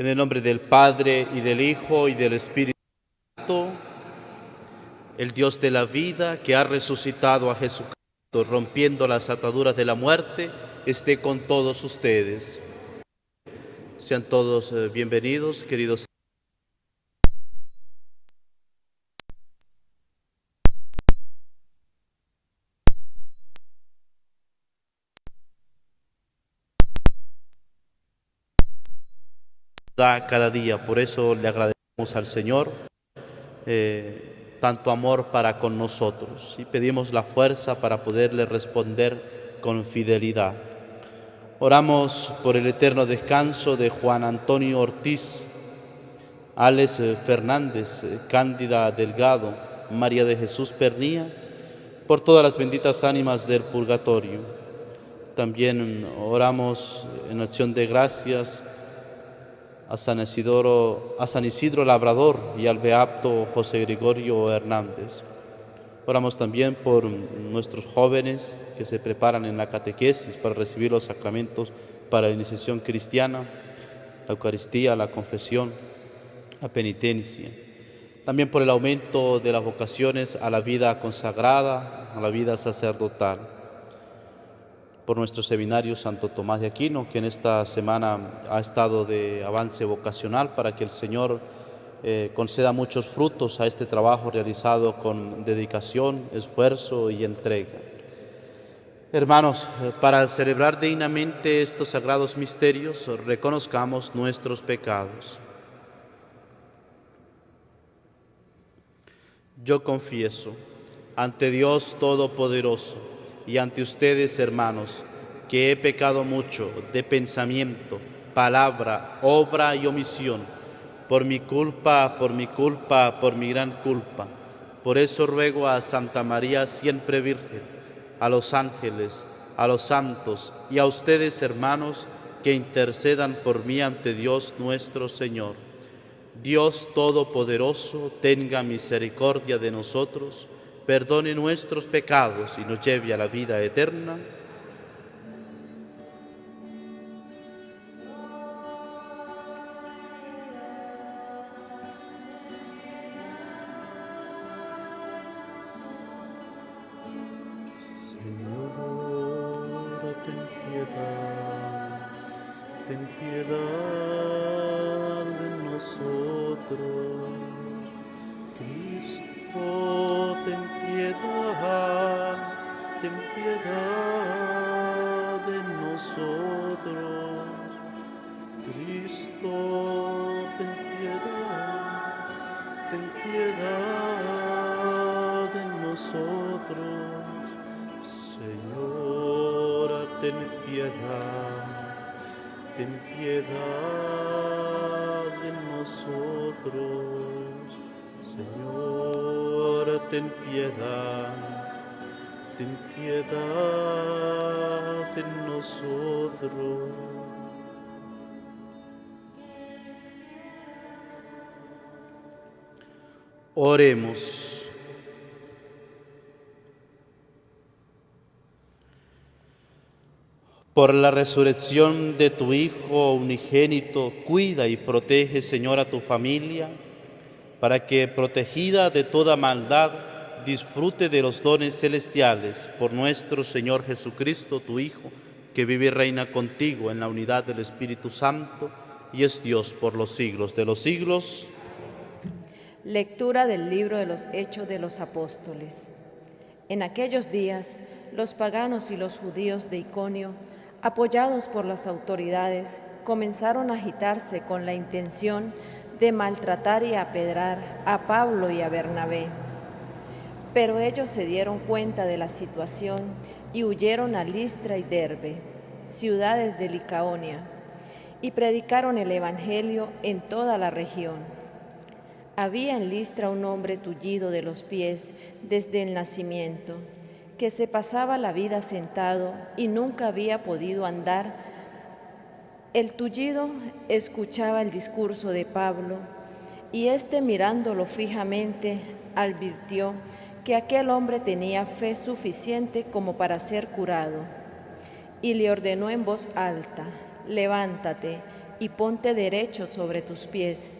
En el nombre del Padre, y del Hijo, y del Espíritu Santo, el Dios de la vida, que ha resucitado a Jesucristo, rompiendo las ataduras de la muerte, esté con todos ustedes. Sean todos bienvenidos, queridos. Da cada día, por eso le agradecemos al Señor tanto amor para con nosotros y pedimos la fuerza para poderle responder con fidelidad. Oramos por el eterno descanso de Juan Antonio Ortiz, Alex Fernández, Cándida Delgado, María de Jesús Pernía, por todas las benditas ánimas del purgatorio. También oramos en acción de gracias a San Isidro Labrador y al beato José Gregorio Hernández. Oramos también por nuestros jóvenes que se preparan en la catequesis para recibir los sacramentos para la iniciación cristiana, la Eucaristía, la confesión, la penitencia. También por el aumento de las vocaciones a la vida consagrada, a la vida sacerdotal. Por nuestro seminario Santo Tomás de Aquino, que en esta semana ha estado de avance vocacional, para que el Señor conceda muchos frutos a este trabajo realizado con dedicación, esfuerzo y entrega. Hermanos, para celebrar dignamente estos sagrados misterios, reconozcamos nuestros pecados. Yo confieso ante Dios Todopoderoso y ante ustedes, hermanos, que he pecado mucho de pensamiento, palabra, obra y omisión, por mi culpa, por mi gran culpa. Por eso ruego a Santa María siempre Virgen, a los ángeles, a los santos y a ustedes, hermanos, que intercedan por mí ante Dios nuestro Señor. Dios Todopoderoso, tenga misericordia de nosotros, perdone nuestros pecados y nos lleve a la vida eterna. Ten piedad de nosotros. Cristo, ten piedad de nosotros. Cristo, ten piedad de nosotros. Señora, ten piedad de nosotros. Señor, ten piedad de nosotros. Oremos. Por la resurrección de tu Hijo unigénito, cuida y protege, Señor, a tu familia, para que, protegida de toda maldad, disfrute de los dones celestiales por nuestro Señor Jesucristo, tu Hijo, que vive y reina contigo en la unidad del Espíritu Santo y es Dios por los siglos de los siglos. Lectura del libro de los Hechos de los Apóstoles. En aquellos días, los paganos y los judíos de Iconio, apoyados por las autoridades, comenzaron a agitarse con la intención de maltratar y apedrar a Pablo y a Bernabé. Pero ellos se dieron cuenta de la situación y huyeron a Listra y Derbe, ciudades de Licaonia, y predicaron el evangelio en toda la región. Había en Listra un hombre tullido de los pies desde el nacimiento, que se pasaba la vida sentado y nunca había podido andar. El tullido escuchaba el discurso de Pablo, y éste, mirándolo fijamente, advirtió que aquel hombre tenía fe suficiente como para ser curado, y le ordenó en voz alta: «Levántate y ponte derecho sobre tus pies.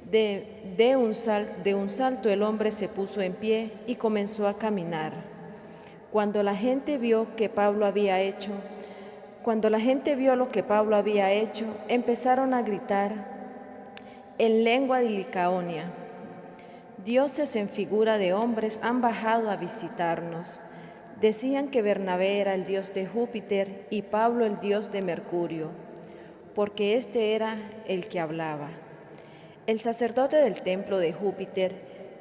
De un salto el hombre se puso en pie y comenzó a caminar. Cuando la gente vio lo que Pablo había hecho, empezaron a gritar en lengua de Licaonia: dioses en figura de hombres han bajado a visitarnos. Decían que Bernabé era el dios de Júpiter y Pablo el dios de Mercurio, porque este era el que hablaba. El sacerdote del templo de Júpiter,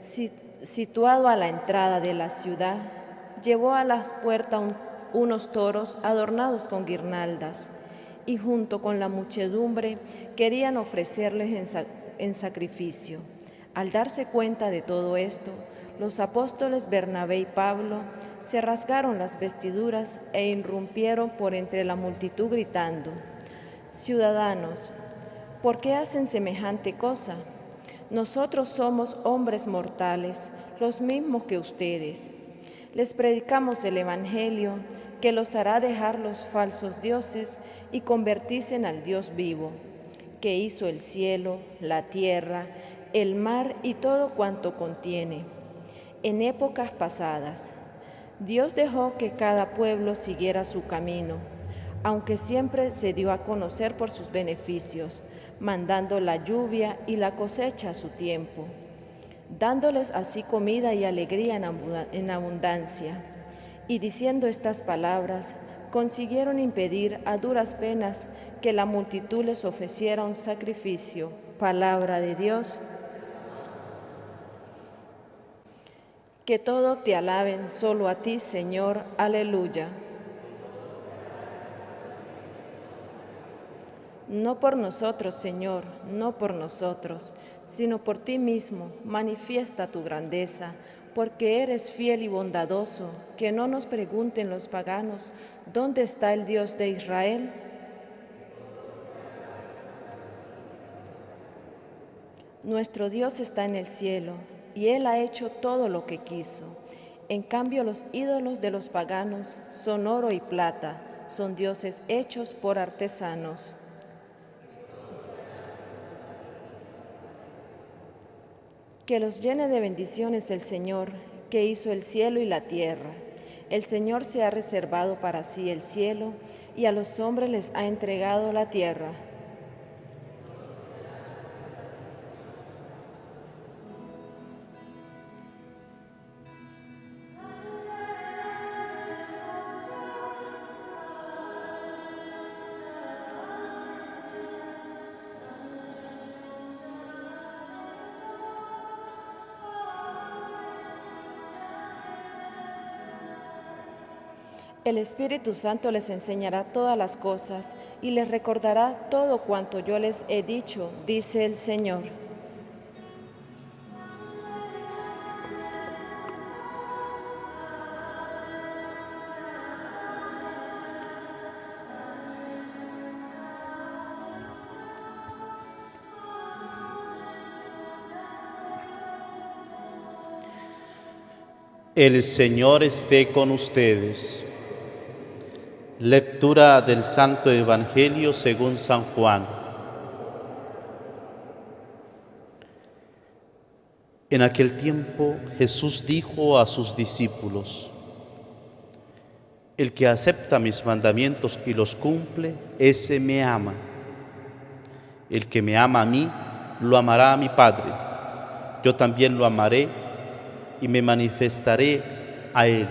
situado a la entrada de la ciudad, llevó a la puerta unos toros adornados con guirnaldas, y junto con la muchedumbre querían ofrecerles en sacrificio. Al darse cuenta de todo esto, los apóstoles Bernabé y Pablo se rasgaron las vestiduras e irrumpieron por entre la multitud gritando: «Ciudadanos, ¿por qué hacen semejante cosa? Nosotros somos hombres mortales, los mismos que ustedes. Les predicamos el Evangelio que los hará dejar los falsos dioses y convertirse al Dios vivo, que hizo el cielo, la tierra, el mar y todo cuanto contiene. En épocas pasadas, Dios dejó que cada pueblo siguiera su camino, aunque siempre se dio a conocer por sus beneficios, mandando la lluvia y la cosecha a su tiempo, dándoles así comida y alegría en abundancia. Y diciendo estas palabras, consiguieron impedir a duras penas que la multitud les ofreciera un sacrificio». Palabra de Dios. Que todo te alaben, solo a ti, Señor. Aleluya. No por nosotros, Señor, no por nosotros, sino por ti mismo, manifiesta tu grandeza, porque eres fiel y bondadoso. Que no nos pregunten los paganos, ¿dónde está el Dios de Israel? Nuestro Dios está en el cielo, y Él ha hecho todo lo que quiso. En cambio, los ídolos de los paganos son oro y plata, son dioses hechos por artesanos. Que los llene de bendiciones el Señor, que hizo el cielo y la tierra. El Señor se ha reservado para sí el cielo, y a los hombres les ha entregado la tierra. El Espíritu Santo les enseñará todas las cosas y les recordará todo cuanto yo les he dicho, dice el Señor. El Señor esté con ustedes. Lectura del Santo Evangelio según San Juan. En aquel tiempo Jesús dijo a sus discípulos: el que acepta mis mandamientos y los cumple, ese me ama. El que me ama a mí, lo amará a mi Padre. Yo también lo amaré y me manifestaré a él.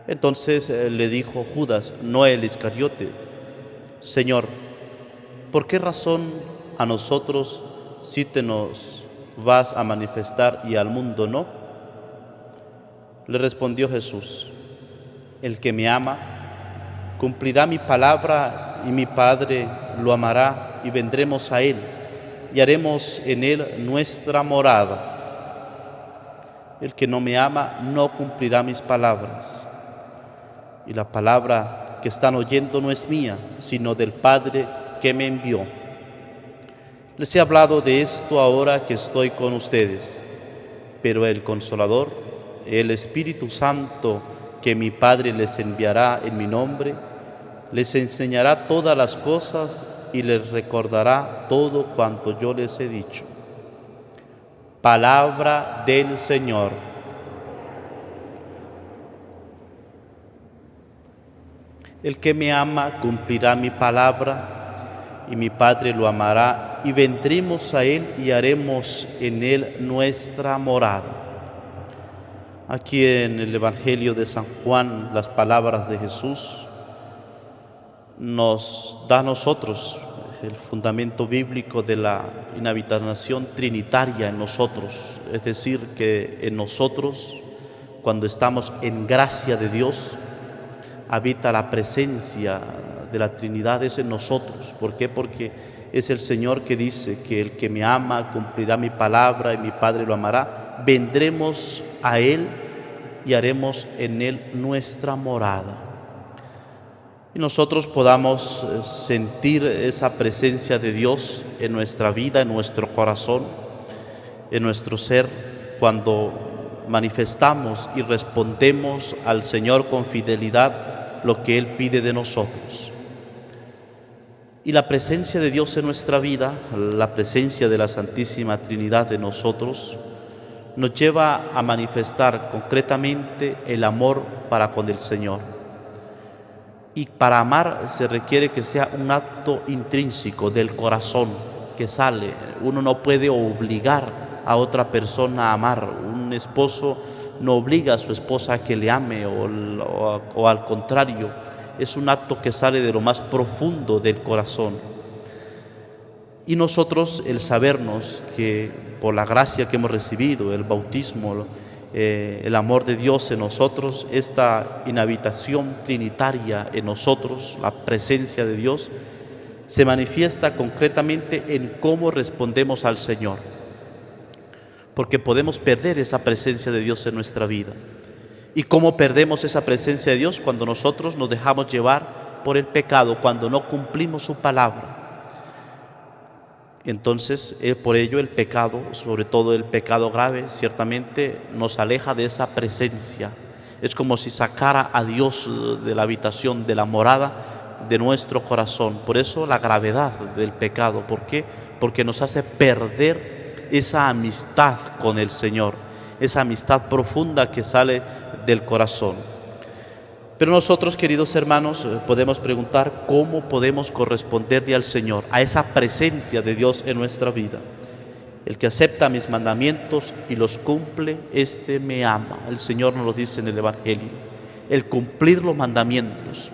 Entonces le dijo Judas, no el Iscariote: Señor, ¿por qué razón a nosotros sí te nos vas a manifestar y al mundo no? Le respondió Jesús: el que me ama cumplirá mi palabra, y mi Padre lo amará, y vendremos a él y haremos en él nuestra morada. El que no me ama no cumplirá mis palabras. Y la palabra que están oyendo no es mía, sino del Padre que me envió. Les he hablado de esto ahora que estoy con ustedes, pero el Consolador, el Espíritu Santo, que mi Padre les enviará en mi nombre, les enseñará todas las cosas y les recordará todo cuanto yo les he dicho. Palabra del Señor. El que me ama cumplirá mi palabra, y mi Padre lo amará, y vendremos a Él y haremos en Él nuestra morada. Aquí en el Evangelio de San Juan, las palabras de Jesús nos da a nosotros el fundamento bíblico de la inhabitación trinitaria en nosotros, es decir, que en nosotros, cuando estamos en gracia de Dios, habita la presencia de la Trinidad, es en nosotros. ¿Por qué? Porque es el Señor que dice que el que me ama cumplirá mi palabra y mi Padre lo amará. Vendremos a Él y haremos en Él nuestra morada. Y nosotros podamos sentir esa presencia de Dios en nuestra vida, en nuestro corazón, en nuestro ser, cuando manifestamos y respondemos al Señor con fidelidad lo que Él pide de nosotros. Y la presencia de Dios en nuestra vida, la presencia de la Santísima Trinidad en nosotros, nos lleva a manifestar concretamente el amor para con el Señor. Y para amar se requiere que sea un acto intrínseco del corazón que sale. Uno no puede obligar a otra persona a amar. Un esposo no obliga a su esposa a que le ame o al contrario, es un acto que sale de lo más profundo del corazón. Y nosotros, el sabernos que por la gracia que hemos recibido, el bautismo, el amor de Dios en nosotros, esta inhabitación trinitaria en nosotros, la presencia de Dios, se manifiesta concretamente en cómo respondemos al Señor. Porque podemos perder esa presencia de Dios en nuestra vida. ¿Y cómo perdemos esa presencia de Dios? Cuando nosotros nos dejamos llevar por el pecado, cuando no cumplimos su palabra. Entonces, por ello el pecado, sobre todo el pecado grave, ciertamente nos aleja de esa presencia. Es como si sacara a Dios de la habitación, de la morada de nuestro corazón. Por eso la gravedad del pecado. ¿Por qué? Porque nos hace perder esa amistad con el Señor, esa amistad profunda que sale del corazón. Pero nosotros, queridos hermanos, podemos preguntar cómo podemos corresponderle al Señor, a esa presencia de Dios en nuestra vida. El que acepta mis mandamientos y los cumple, este me ama. El Señor nos lo dice en el Evangelio, el cumplir los mandamientos.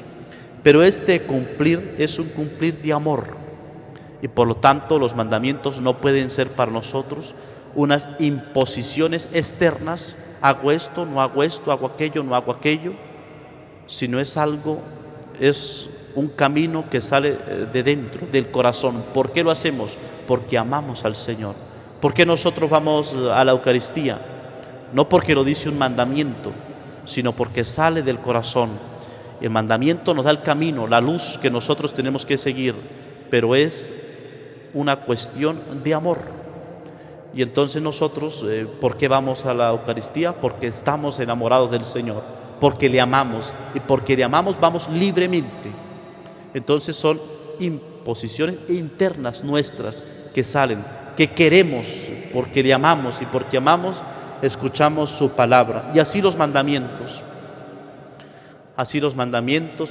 Pero este cumplir es un cumplir de amor. Y por lo tanto los mandamientos no pueden ser para nosotros unas imposiciones externas, hago esto, no hago esto, hago aquello, no hago aquello, sino es un camino que sale de dentro, del corazón. ¿Por qué lo hacemos? Porque amamos al Señor. ¿Por qué nosotros vamos a la Eucaristía? No porque lo dice un mandamiento, sino porque sale del corazón. El mandamiento nos da el camino, la luz que nosotros tenemos que seguir, pero es una cuestión de amor. Y entonces nosotros, ¿por qué vamos a la Eucaristía? Porque estamos enamorados del Señor, porque le amamos, y porque le amamos vamos libremente. Entonces son imposiciones internas nuestras que salen, que queremos, porque le amamos, y porque amamos, escuchamos su palabra. Y así los mandamientos,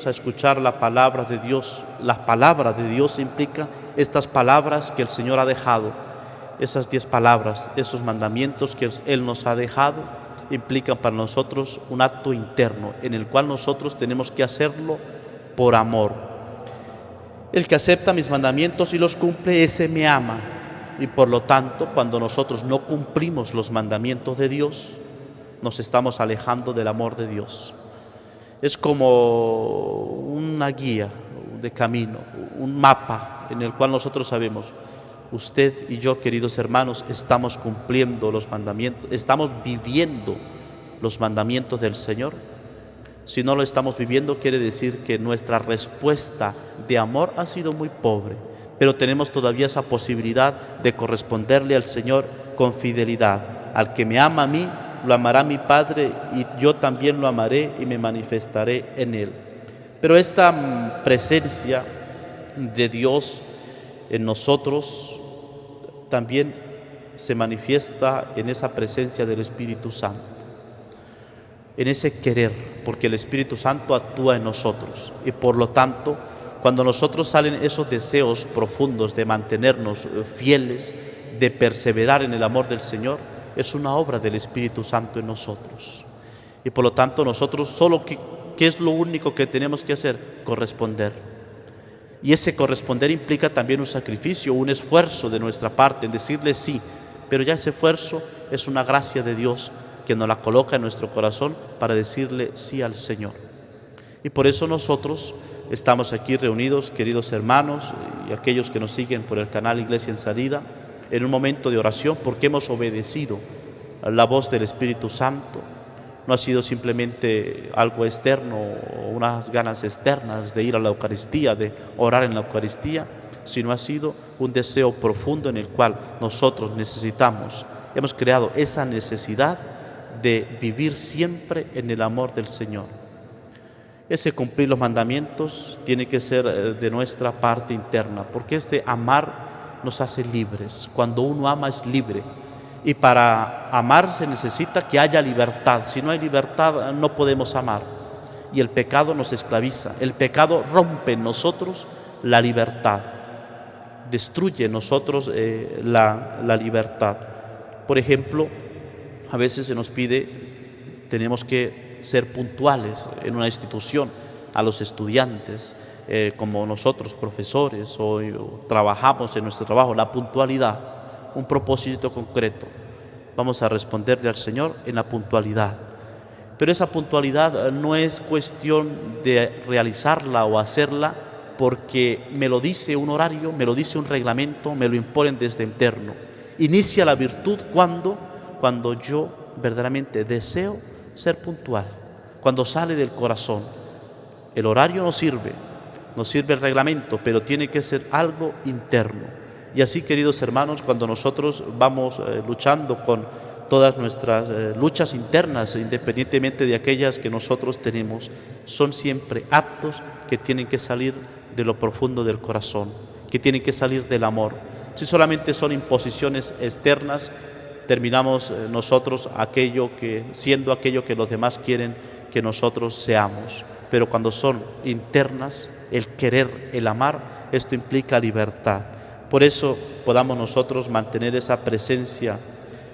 a escuchar la palabra de Dios. La palabra de Dios implica estas palabras que el Señor ha dejado, esas 10 palabras, esos mandamientos que Él nos ha dejado, implican para nosotros un acto interno en el cual nosotros tenemos que hacerlo por amor. El que acepta mis mandamientos y los cumple, ese me ama. Y por lo tanto, cuando nosotros no cumplimos los mandamientos de Dios, nos estamos alejando del amor de Dios. Es como una guía de camino, un mapa en el cual nosotros sabemos, usted y yo, queridos hermanos, estamos cumpliendo los mandamientos, estamos viviendo los mandamientos del Señor. Si no lo estamos viviendo, quiere decir que nuestra respuesta de amor ha sido muy pobre, pero tenemos todavía esa posibilidad de corresponderle al Señor con fidelidad. Al que me ama a mí, lo amará mi Padre, y yo también lo amaré y me manifestaré en Él. Pero esta presencia de Dios en nosotros también se manifiesta en esa presencia del Espíritu Santo, en ese querer, porque el Espíritu Santo actúa en nosotros y por lo tanto, cuando nosotros salen esos deseos profundos de mantenernos fieles, de perseverar en el amor del Señor, es una obra del Espíritu Santo en nosotros. Y por lo tanto nosotros solo, ¿qué es lo único que tenemos que hacer? Corresponder. Y ese corresponder implica también un sacrificio, un esfuerzo de nuestra parte en decirle sí, pero ya ese esfuerzo es una gracia de Dios que nos la coloca en nuestro corazón para decirle sí al Señor. Y por eso nosotros estamos aquí reunidos, queridos hermanos y aquellos que nos siguen por el canal Iglesia en Salida, en un momento de oración porque hemos obedecido a la voz del Espíritu Santo. No ha sido simplemente algo externo o unas ganas externas de ir a la Eucaristía, de orar en la Eucaristía, sino ha sido un deseo profundo en el cual nosotros necesitamos, hemos creado esa necesidad de vivir siempre en el amor del Señor. Ese cumplir los mandamientos tiene que ser de nuestra parte interna, porque este amar nos hace libres. Cuando uno ama es libre. Y para amar se necesita que haya libertad. Si no hay libertad, no podemos amar. Y el pecado nos esclaviza. El pecado rompe en nosotros la libertad. Destruye en nosotros la libertad. Por ejemplo, a veces se nos pide, tenemos que ser puntuales en una institución, a los estudiantes, como nosotros, profesores, o trabajamos en nuestro trabajo, la puntualidad. Un propósito concreto. Vamos a responderle al Señor en la puntualidad. Pero esa puntualidad no es cuestión de realizarla o hacerla porque me lo dice un horario, me lo dice un reglamento, me lo imponen desde interno. Inicia la virtud cuando yo verdaderamente deseo ser puntual, cuando sale del corazón. El horario nos sirve el reglamento, pero tiene que ser algo interno. Y así, queridos hermanos, cuando nosotros vamos luchando con todas nuestras luchas internas, independientemente de aquellas que nosotros tenemos, son siempre actos que tienen que salir de lo profundo del corazón, que tienen que salir del amor. Si solamente son imposiciones externas, terminamos nosotros siendo aquello que los demás quieren que nosotros seamos. Pero cuando son internas, el querer, el amar, esto implica libertad. Por eso podamos nosotros mantener esa presencia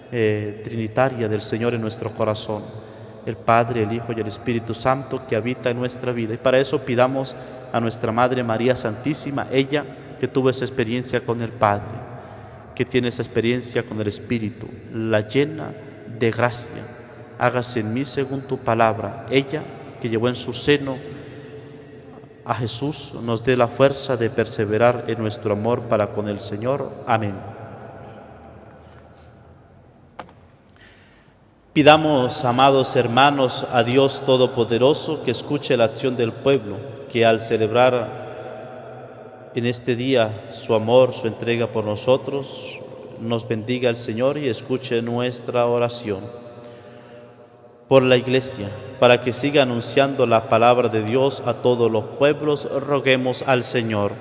trinitaria del Señor en nuestro corazón, el Padre, el Hijo y el Espíritu Santo que habita en nuestra vida. Y para eso pidamos a nuestra Madre María Santísima, ella que tuvo esa experiencia con el Padre, que tiene esa experiencia con el Espíritu, la llena de gracia. Hágase en mí según tu palabra. Ella que llevó en su seno a Jesús, nos dé la fuerza de perseverar en nuestro amor para con el Señor. Amén. Pidamos, amados hermanos, a Dios Todopoderoso que escuche la acción del pueblo, que al celebrar en este día su amor, su entrega por nosotros, nos bendiga el Señor y escuche nuestra oración. Por la Iglesia, para que siga anunciando la palabra de Dios a todos los pueblos, roguemos al Señor.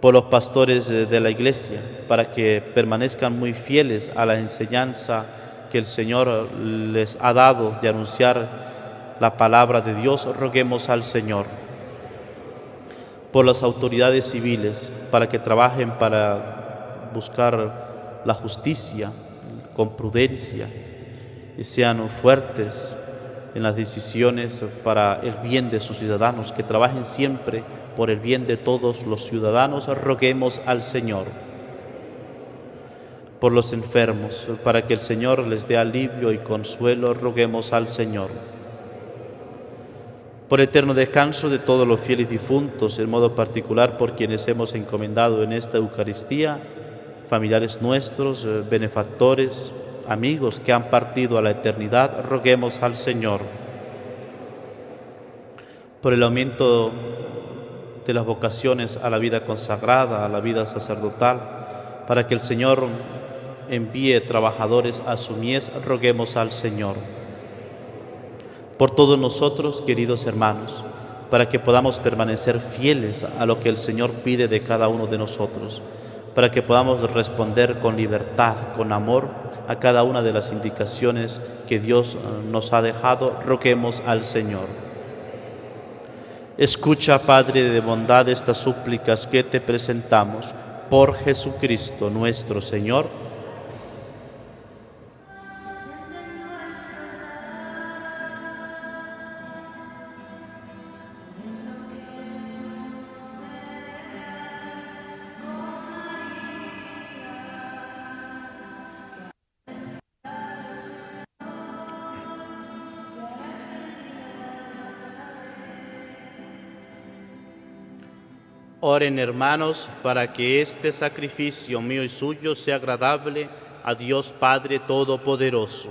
Por los pastores de la Iglesia, para que permanezcan muy fieles a la enseñanza que el Señor les ha dado de anunciar la palabra de Dios, roguemos al Señor. Por las autoridades civiles, para que trabajen para buscar la justicia con prudencia, y sean fuertes en las decisiones para el bien de sus ciudadanos, que trabajen siempre por el bien de todos los ciudadanos, roguemos al Señor. Por los enfermos, para que el Señor les dé alivio y consuelo, roguemos al Señor. Por eterno descanso de todos los fieles difuntos, en modo particular por quienes hemos encomendado en esta Eucaristía, familiares nuestros, benefactores, amigos que han partido a la eternidad, roguemos al Señor. Por el aumento de las vocaciones a la vida consagrada, a la vida sacerdotal, para que el Señor envíe trabajadores a su mies, roguemos al Señor. Por todos nosotros, queridos hermanos, para que podamos permanecer fieles a lo que el Señor pide de cada uno de nosotros, para que podamos responder con libertad, con amor a cada una de las indicaciones que Dios nos ha dejado. Roguemos al Señor. Escucha, Padre de bondad, estas súplicas que te presentamos por Jesucristo nuestro Señor. Oren, hermanos, para que este sacrificio mío y suyo sea agradable a Dios Padre Todopoderoso.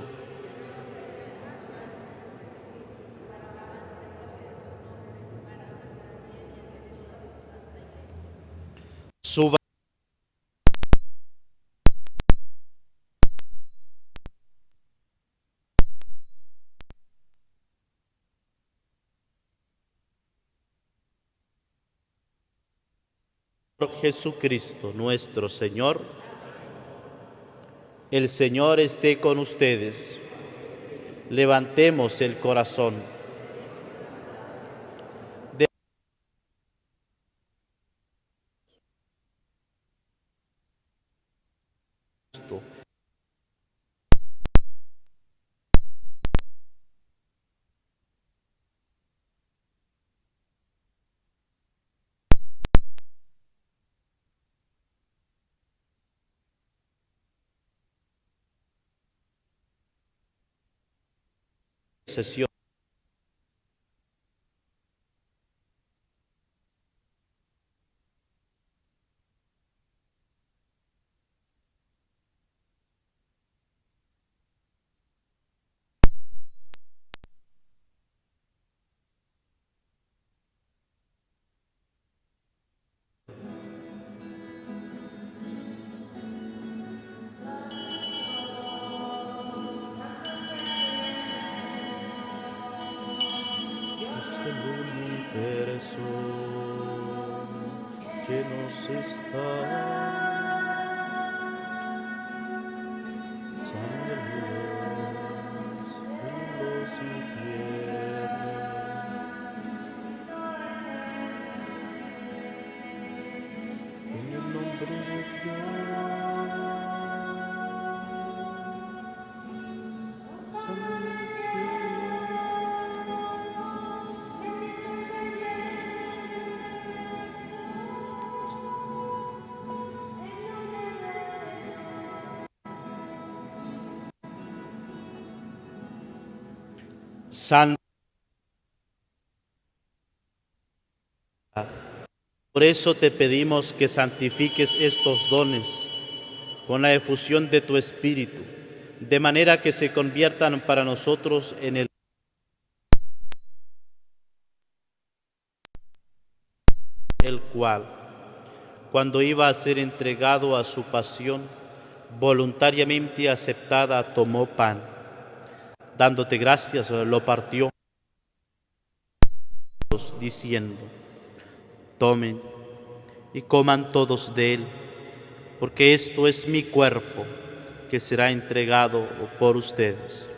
Suba por Jesucristo nuestro Señor. El Señor esté con ustedes. Levantemos el corazón. Sesión. Del universo llenos está sangre de los infiernos. En el nombre de Dios, San Santa. Por eso te pedimos que santifiques estos dones con la efusión de tu Espíritu, de manera que se conviertan para nosotros en el cual, cuando iba a ser entregado a su pasión, voluntariamente aceptada, tomó pan. Dándote gracias, lo partió, diciendo: tomen y coman todos de él, porque esto es mi cuerpo, que será entregado por ustedes.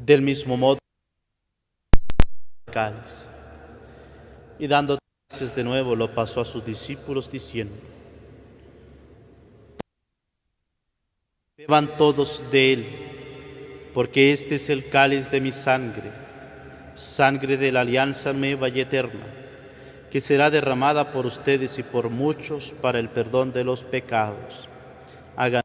Del mismo modo, el cáliz, y dando gracias de nuevo, lo pasó a sus discípulos, diciendo: beban todos de él, porque este es el cáliz de mi sangre, sangre de la alianza nueva y eterna, que será derramada por ustedes y por muchos para el perdón de los pecados. Hagan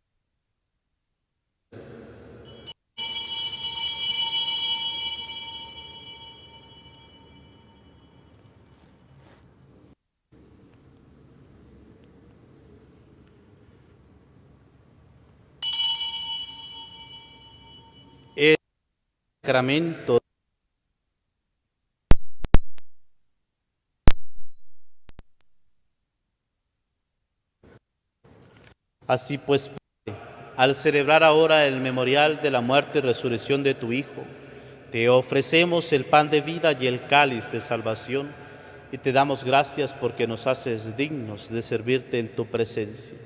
el sacramento Así pues, Padre, al celebrar ahora el memorial de la muerte y resurrección de tu Hijo, te ofrecemos el pan de vida y el cáliz de salvación, y te damos gracias porque nos haces dignos de servirte en tu presencia.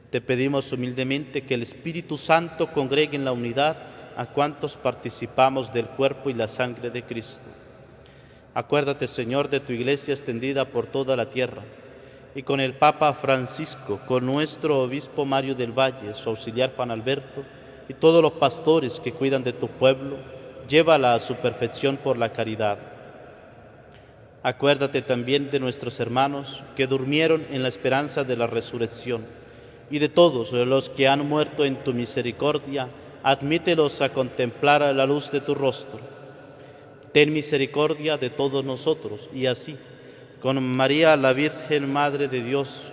Te pedimos humildemente que el Espíritu Santo congregue en la unidad a cuantos participamos del cuerpo y la sangre de Cristo. Acuérdate, Señor, de tu iglesia extendida por toda la tierra, y con el Papa Francisco, con nuestro obispo Mario del Valle, su auxiliar Juan Alberto, y todos los pastores que cuidan de tu pueblo, llévala a su perfección por la caridad. Acuérdate también de nuestros hermanos que durmieron en la esperanza de la resurrección, y de todos los que han muerto en tu misericordia, admítelos a contemplar la luz de tu rostro. Ten misericordia de todos nosotros, y así, con María, la Virgen Madre de Dios,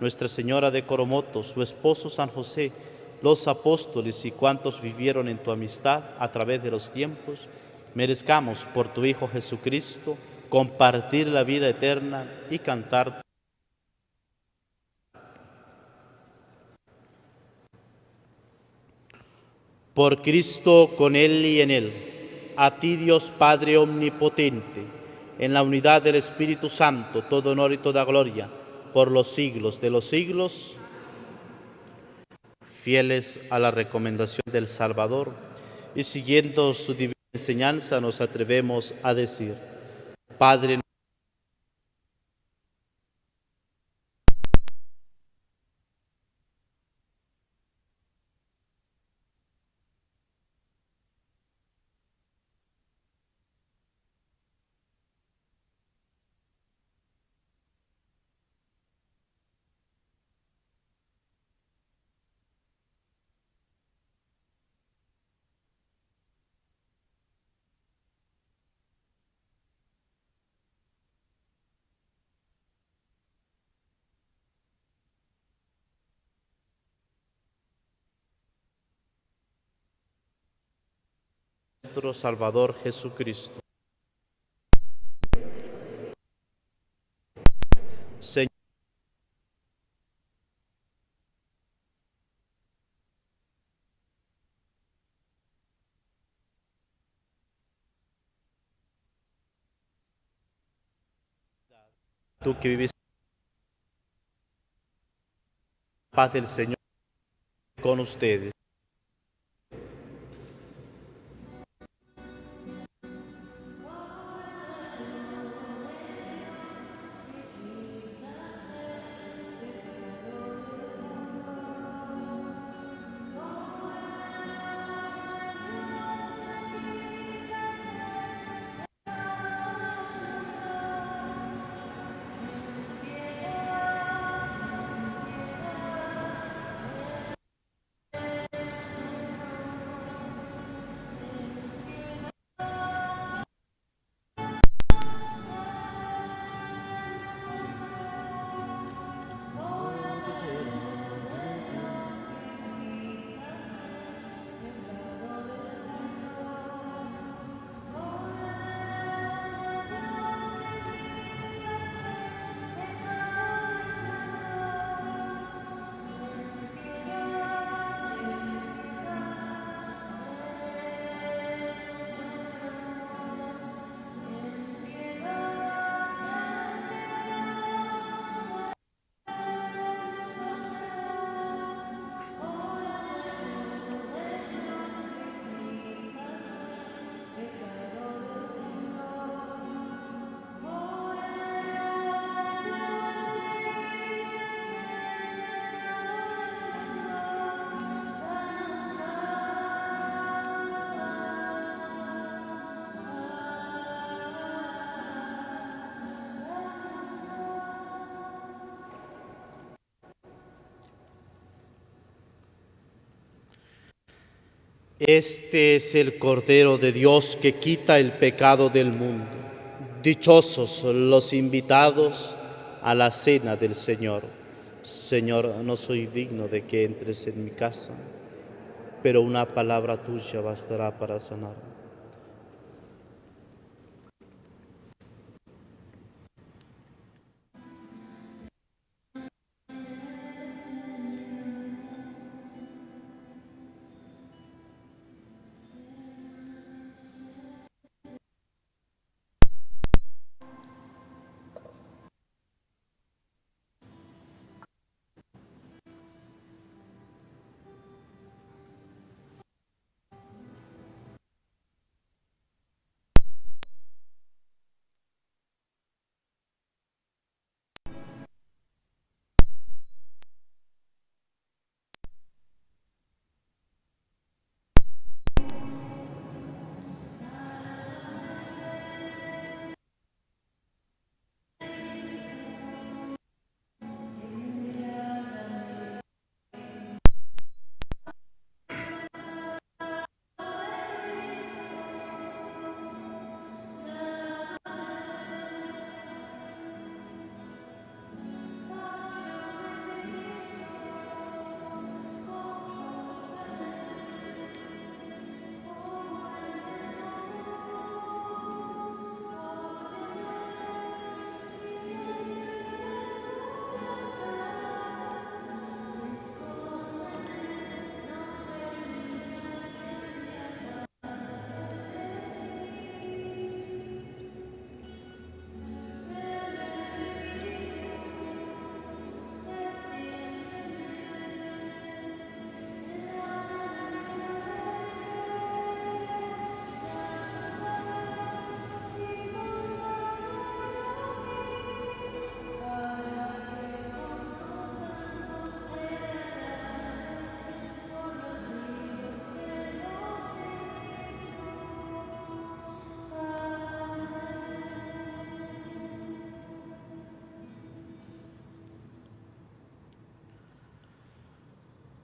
Nuestra Señora de Coromoto, su esposo San José, los apóstoles y cuantos vivieron en tu amistad a través de los tiempos, merezcamos por tu Hijo Jesucristo compartir la vida eterna y cantar. Por Cristo, con Él y en Él, a ti Dios Padre Omnipotente, en la unidad del Espíritu Santo, todo honor y toda gloria, por los siglos de los siglos, fieles a la recomendación del Salvador y siguiendo su divina enseñanza, nos atrevemos a decir: Padre nuestro Salvador Jesucristo. Señor, tú que vives en la paz del Señor con ustedes. Este es el Cordero de Dios que quita el pecado del mundo. Dichosos los invitados a la cena del Señor. Señor, no soy digno de que entres en mi casa, pero una palabra tuya bastará para sanarme.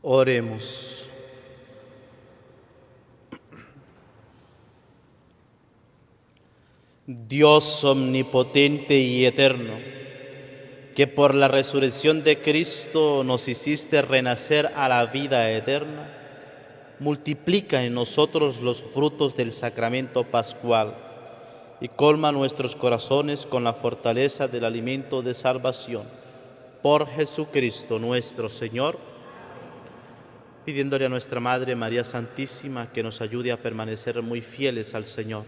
Oremos. Dios omnipotente y eterno, que por la resurrección de Cristo nos hiciste renacer a la vida eterna, multiplica en nosotros los frutos del sacramento pascual y colma nuestros corazones con la fortaleza del alimento de salvación. Por Jesucristo nuestro Señor, pidiéndole a nuestra Madre María Santísima que nos ayude a permanecer muy fieles al Señor,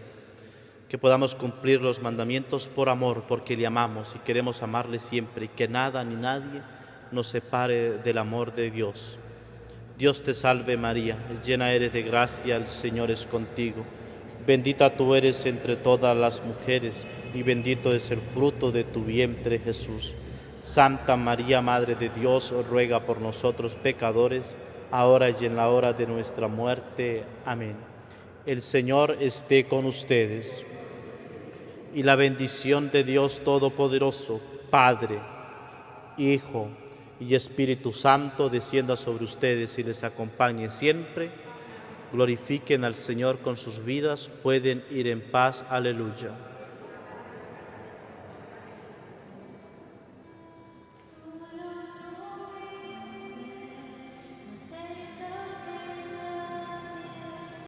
que podamos cumplir los mandamientos por amor, porque le amamos y queremos amarle siempre, y que nada ni nadie nos separe del amor de Dios. Dios te salve María, llena eres de gracia, el Señor es contigo. Bendita tú eres entre todas las mujeres, y bendito es el fruto de tu vientre, Jesús. Santa María, Madre de Dios, ruega por nosotros pecadores, ahora y en la hora de nuestra muerte. Amén. El Señor esté con ustedes. Y la bendición de Dios Todopoderoso, Padre, Hijo y Espíritu Santo, descienda sobre ustedes y les acompañe siempre. Glorifiquen al Señor con sus vidas, pueden ir en paz. Aleluya.